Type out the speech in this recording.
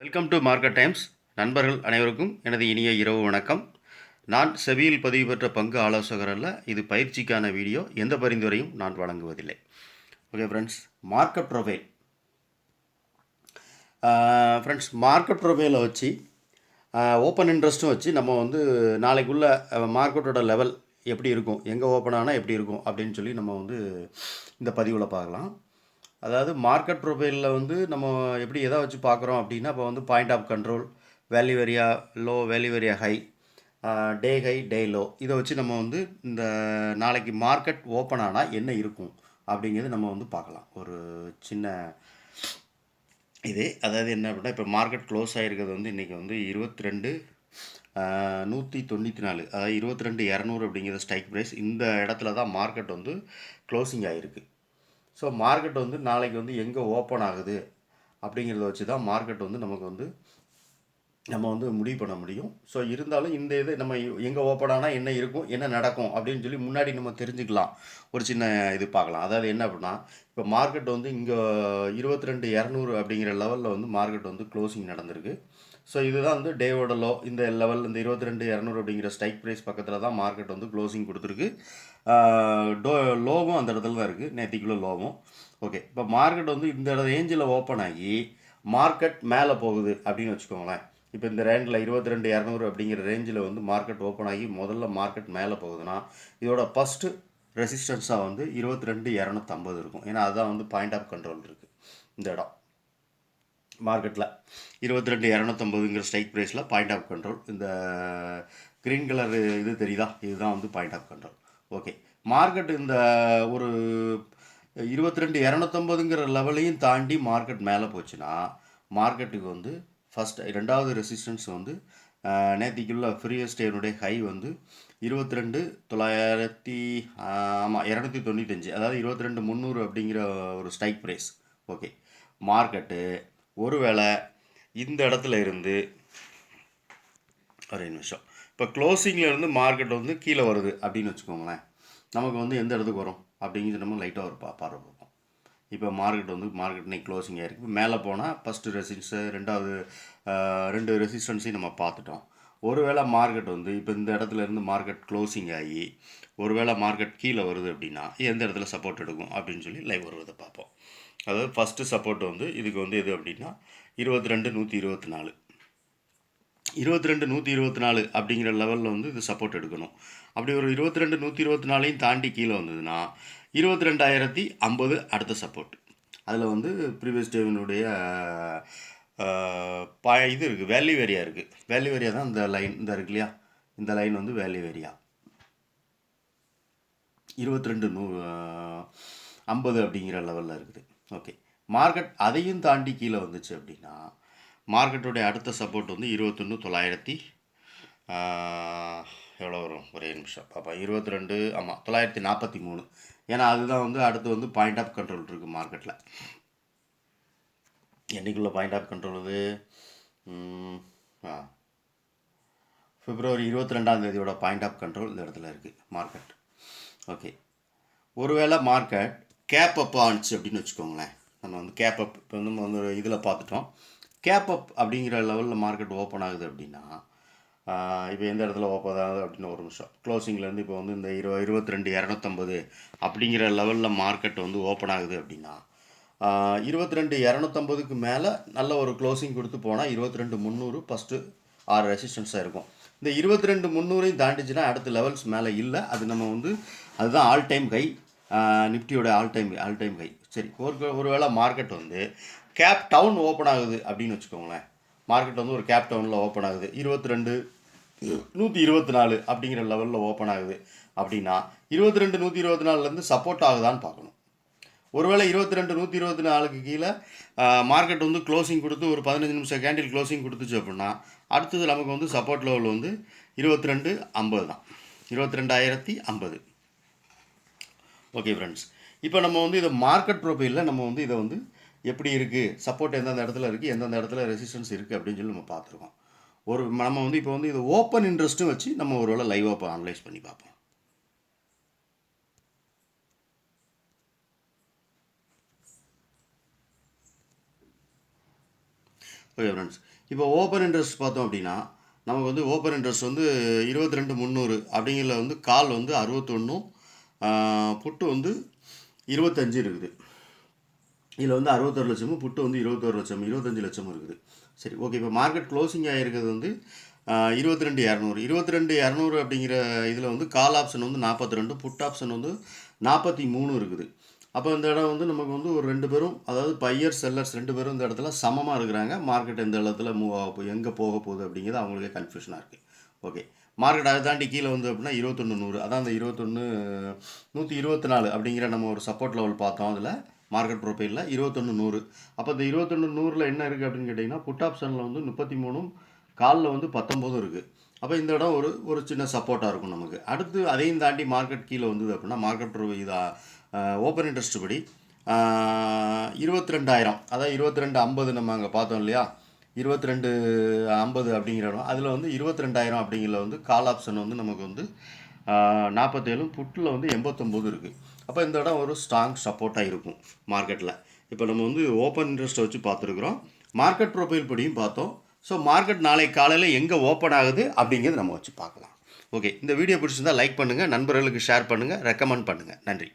Welcome to market times. நண்பர்கள் அனைவருக்கும் எனது இனிய இரவு வணக்கம். நான் செபியில் பதிவு பெற்ற பங்கு ஆலோசகர் அல்ல. இது பயிற்சிக்கான வீடியோ. எந்த பரிந்துரையும் நான் வழங்குவதில்லை. Okay friends, market profile. Market ப்ரொஃபைலை வச்சு ஓப்பன் இன்ட்ரெஸ்ட்டும் வச்சு நம்ம வந்து நாளைக்குள்ள மார்க்கெட்டோட லெவல் எப்படி இருக்கும், எங்கே ஓப்பன் ஆனால் எப்படி இருக்கும் அப்படின்னு சொல்லி நம்ம வந்து இந்த பதிவில் பார்க்கலாம். அதாவது மார்க்கெட் ப்ரொஃபைலில் வந்து நம்ம எப்படி எதை வச்சு பார்க்குறோம் அப்படின்னா, இப்போ வந்து point of control, value area low, value area high, day high, day low, இதை வச்சு நம்ம வந்து இந்த நாளைக்கு மார்க்கெட் ஓப்பன் ஆனால் என்ன இருக்கும் அப்படிங்கிறது நம்ம வந்து பார்க்கலாம். ஒரு சின்ன இது அதாவது என்ன அப்படின்னா, இப்போ மார்க்கெட் க்ளோஸ் ஆகிருக்கிறது வந்து இன்றைக்கி வந்து 194, அதாவது 22200 அப்படிங்கிற ஸ்ட்ரைக் ப்ரைஸ். இந்த இடத்துல தான் மார்க்கெட் வந்து க்ளோசிங் ஆகிருக்கு. ஸோ மார்க்கெட் வந்து நாளைக்கு வந்து எங்கே ஓப்பன் ஆகுது அப்படிங்கிறத வச்சு தான் மார்க்கெட் வந்து நமக்கு வந்து நம்ம வந்து முடிவு பண்ண முடியும். ஸோ இருந்தாலும் இந்த இது நம்ம எங்கே ஓப்பன் ஆனால் என்ன இருக்கும், என்ன நடக்கும் அப்படின்னு சொல்லி முன்னாடி நம்ம தெரிஞ்சுக்கலாம். ஒரு சின்ன இது பார்க்கலாம். அதாவது என்ன அப்படின்னா, இப்போ மார்க்கெட் வந்து இங்கே 22200 அப்படிங்கிற லெவலில் வந்து மார்க்கெட் வந்து க்ளோசிங் நடந்திருக்கு. ஸோ இதுதான் வந்து டேவோட லோ. இந்த லெவல் இந்த 22200 அப்படிங்கிற ஸ்ட்ரைக் ப்ரைஸ் பக்கத்தில் தான் மார்க்கெட் வந்து க்ளோசிங் கொடுத்துருக்கு. லோவும் அந்த இடத்துல தான் இருக்குது, நேற்றுக்குள்ள லோவும். ஓகே, இப்போ மார்க்கெட் வந்து இந்த ரேஞ்சில் ஓப்பன் ஆகி மார்க்கெட் மேலே போகுது அப்படின்னு வச்சுக்கோங்களேன். இப்போ இந்த ரேங்கில் 22200 அப்படிங்கிற ரேஞ்சில் வந்து மார்க்கெட் ஓப்பன் ஆகி முதல்ல மார்க்கெட் மேலே போகுதுன்னா இதோட ஃபஸ்ட்டு ரெசிஸ்டன்ஸாக வந்து 22250 இருக்கும். ஏன்னா அதுதான் வந்து பாயிண்ட் ஆஃப் கண்ட்ரோல் இருக்குது இந்த இடம் மார்க்கெட்டில். 22250ங்கிற ஸ்ட்ரைக் ப்ரைஸில் பாயிண்ட் ஆஃப் கண்ட்ரோல். இந்த க்ரீன் கலர் இது தெரியுதா, இதுதான் வந்து point of control. Okay, market இந்த ஒரு 22250ங்கிற லெவலையும் தாண்டி மார்க்கெட் மேலே போச்சுன்னா மார்க்கெட்டுக்கு வந்து ரெண்டாவது ரெசிஸ்டன்ஸ் வந்து நேற்றுக்குள்ள ஃப்ரீயஸ்ட் டேனுடைய ஹை வந்து 22900, ஆமாம் 295, அதாவது 22300 அப்படிங்கிற ஒரு ஸ்ட்ரைக் ப்ரைஸ். ஓகே, மார்க்கெட்டு ஒருவேளை இந்த இடத்துல இருந்து ஒரு நிமிஷம், இப்போ க்ளோசிங்கில் இருந்து மார்க்கெட் வந்து கீழே வருது அப்படின்னு வச்சுக்கோங்களேன், நமக்கு வந்து எந்த இடத்துக்கு வரும் அப்படிங்கிறது நம்ம லைட்டாக ஒரு பார்வை பார்ப்போம். இப்போ மார்க்கெட் இன்னைக்கு க்ளோசிங் ஆகிருக்கு. மேலே போனால் ஃபஸ்ட்டு ரெசிஸ்டன்ஸு, ரெண்டு ரெசிஸ்டன்ஸையும் நம்ம பார்த்துட்டோம். ஒருவேளை மார்க்கெட் வந்து இப்போ இந்த இடத்துல இருந்து மார்க்கெட் க்ளோசிங் ஆகி ஒருவேளை மார்க்கெட் கீழே வருது அப்படின்னா எந்த இடத்துல சப்போர்ட் எடுக்கும் அப்படின்னு சொல்லி லைவ் வருவதை பார்ப்போம். அதாவது ஃபஸ்ட்டு சப்போர்ட் வந்து இதுக்கு வந்து எது அப்படின்னா 22124 22124 அப்படிங்கிற லெவலில் வந்து இது சப்போர்ட் எடுக்கணும். அப்படி ஒரு 22124ஐயும் தாண்டி கீழே வந்ததுன்னா 22050 அடுத்த சப்போர்ட். அதில் வந்து ப்ரீவியஸ் டேவினுடைய இது இருக்குது, வேல்யூ ஏரியா இருக்குது. வேல்யூ ஏரியா தான் இந்த லைன், இந்த இருக்கு இல்லையா, இந்த லைன் வந்து வேல்யூ ஏரியா 22150 அப்படிங்கிற லெவலில் இருக்குது. ஓகே, மார்க்கெட் அதையும் தாண்டி கீழே வந்துச்சு அப்படின்னா மார்க்கெட்டுடைய அடுத்த சப்போர்ட் வந்து 21900, எவ்வளோ வரும், ஒரே நிமிஷம் பாப்பா, 22, ஆமாம் 943. ஏன்னா அதுதான் வந்து அடுத்து வந்து பாயிண்ட் ஆஃப் கண்ட்ரோல் இருக்குது மார்க்கெட்டில். என்றைக்குள்ள பாயிண்ட் ஆஃப் கண்ட்ரோல் இது பிப்ரவரி 22 பாயிண்ட் ஆஃப் கண்ட்ரோல் இந்த இடத்துல இருக்குது மார்க்கெட். ஓகே, ஒருவேளை மார்க்கெட் கேப் அப் ஆனிச்சு அப்படின்னு வச்சுக்கோங்களேன். நம்ம வந்து கேப் அப் இப்போ வந்து நம்ம வந்து இதில் பார்த்துட்டோம். கேப் அப் அப்படிங்கிற லெவலில் மார்க்கெட் ஓப்பன் ஆகுது அப்படின்னா இப்போ எந்த இடத்துல ஓப்பன் ஆகுது அப்படின்னு ஒரு நிமிஷம், க்ளோசிங்லேருந்து இப்போ வந்து இந்த 22250 அப்படிங்கிற லெவலில் மார்க்கெட் வந்து ஓப்பன் ஆகுது அப்படின்னா 22250க்கு மேலே நல்ல ஒரு க்ளோசிங் கொடுத்து போனால் 22300 ஃபஸ்ட்டு 6 ரெசிஸ்டன்ஸாக இருக்கும். இந்த 22300ஐயும் தாண்டிச்சுன்னா அடுத்த லெவல்ஸ் மேலே இல்லை. அது நம்ம வந்து அதுதான் ஆல் டைம் ஹை, நிஃப்டியோட ஆல் டைம் ஹை. சரி, ஒரு வேளை மார்க்கெட் வந்து கேப் டவுன் ஓப்பன் ஆகுது அப்படின்னு வச்சுக்கோங்களேன். மார்க்கெட் வந்து ஒரு கேப் டவுனில் ஓப்பன் ஆகுது 22124 அப்படிங்கிற லெவலில் ஓப்பன் ஆகுது அப்படின்னா 22124லேருந்து சப்போர்ட் ஆகுதான்னு பார்க்கணும். ஒருவேளை 22124க்கு கீழே மார்க்கெட் வந்து க்ளோசிங் கொடுத்து ஒரு 15 நிமிஷம் கேண்டில் க்ளோசிங் கொடுத்துச்சு அப்படின்னா அடுத்தது நமக்கு வந்து சப்போர்ட் லெவல் வந்து 2250 தான், 22050. ஓகே ஃப்ரெண்ட்ஸ், இப்போ நம்ம வந்து இதை மார்க்கெட் ப்ரொஃபைலில் நம்ம வந்து இதை வந்து எப்படி இருக்குது, சப்போர்ட் எந்தெந்த இடத்துல இருக்குது, எந்தெந்த இடத்துல ரெசிஸ்டன்ஸ் இருக்குது அப்படின்னு சொல்லி நம்ம பார்த்துருக்கோம். நம்ம வந்து இப்போ வந்து இதை ஓப்பன் இன்ட்ரெஸ்ட்டும் வச்சு நம்ம ஒரு வேளை லைவாக அனலைஸ் பண்ணி பார்ப்போம். ஓகே ஃப்ரெண்ட்ஸ், இப்போ ஓப்பன் இன்ட்ரெஸ்ட் பார்த்தோம் அப்படின்னா நமக்கு வந்து ஓப்பன் இன்ட்ரெஸ்ட் வந்து 22,300 அப்படிங்கிறதுல வந்து கால் வந்து 61, புட்டு வந்து 25 இருக்குது. இதில் வந்து 61 லட்சமும் புட்டு வந்து 21 லட்சம் 25 லட்சமும் இருக்குது. சரி, ஓகே. இப்போ மார்க்கெட் க்ளோசிங் ஆகிருக்கிறது வந்து 22,200 22,200 அப்படிங்கிற இதில் வந்து கால் ஆப்ஷன் வந்து 42, புட் ஆப்ஷன் வந்து 43 இருக்குது. அப்போ இந்த இடம் வந்து நமக்கு வந்து ஒரு 2 பேரும், அதாவது பையர் செல்லர்ஸ் 2 பேரும் இந்த இடத்துல சமமாக இருக்கிறாங்க. மார்க்கெட் எந்த இடத்துல மூவ் ஆக எங்கே போக போகுது அப்படிங்கிறது அவங்களுக்கே கன்ஃபியூஷனாக இருக்குது. ஓகே, மார்க்கெட் அதை தாண்டி கீழே வந்து அப்படின்னா 21,100, அதான் அந்த 124 அப்படிங்கிற நம்ம ஒரு சப்போர்ட் லெவல் பார்த்தோம். அதில் மார்க்கெட் ப்ரொஃபைலில் 21,100. அப்போ இந்த 21,100 என்ன இருக்குது அப்படின்னு கேட்டிங்கன்னா, புட் ஆப்ஷனில் வந்து 33, காலில் வந்து 19 இருக்குது. அப்போ இந்த இடம் ஒரு சின்ன சப்போர்ட்டாக இருக்கும் நமக்கு. அடுத்து அதையும் தாண்டி மார்க்கெட் கீழே வந்தது அப்படின்னா மார்க்கெட் இது ஓப்பன் இன்ட்ரெஸ்ட் படி 22,000, அதாவது 22,50 நம்ம அங்கே பார்த்தோம் இல்லையா, 22,50 அப்படிங்கிற இடம், அதில் வந்து 22,000 அப்படிங்கிற வந்து கால் ஆப்ஷன் வந்து நமக்கு வந்து 47, புட்டில் வந்து 89 இருக்குது. அப்போ இந்த இடம் ஒரு ஸ்ட்ராங் சப்போர்ட்டாக இருக்கும் மார்க்கெட்டில். இப்போ நம்ம வந்து ஓப்பன் இன்ட்ரெஸ்ட்டை வச்சு பார்த்துருக்குறோம், மார்க்கெட் ப்ரொஃபைல் படியும் பார்த்தோம். ஸோ மார்க்கெட் நாளைக்கு காலையில் எங்கே ஓப்பன் ஆகுது அப்படிங்கிறது நம்ம வச்சு பார்க்கலாம். ஓகே, இந்த வீடியோ பிடிச்சிருந்தால் லைக் பண்ணுங்கள், நண்பர்களுக்கு ஷேர் பண்ணுங்கள், ரெக்கமெண்ட் பண்ணுங்கள். நன்றி.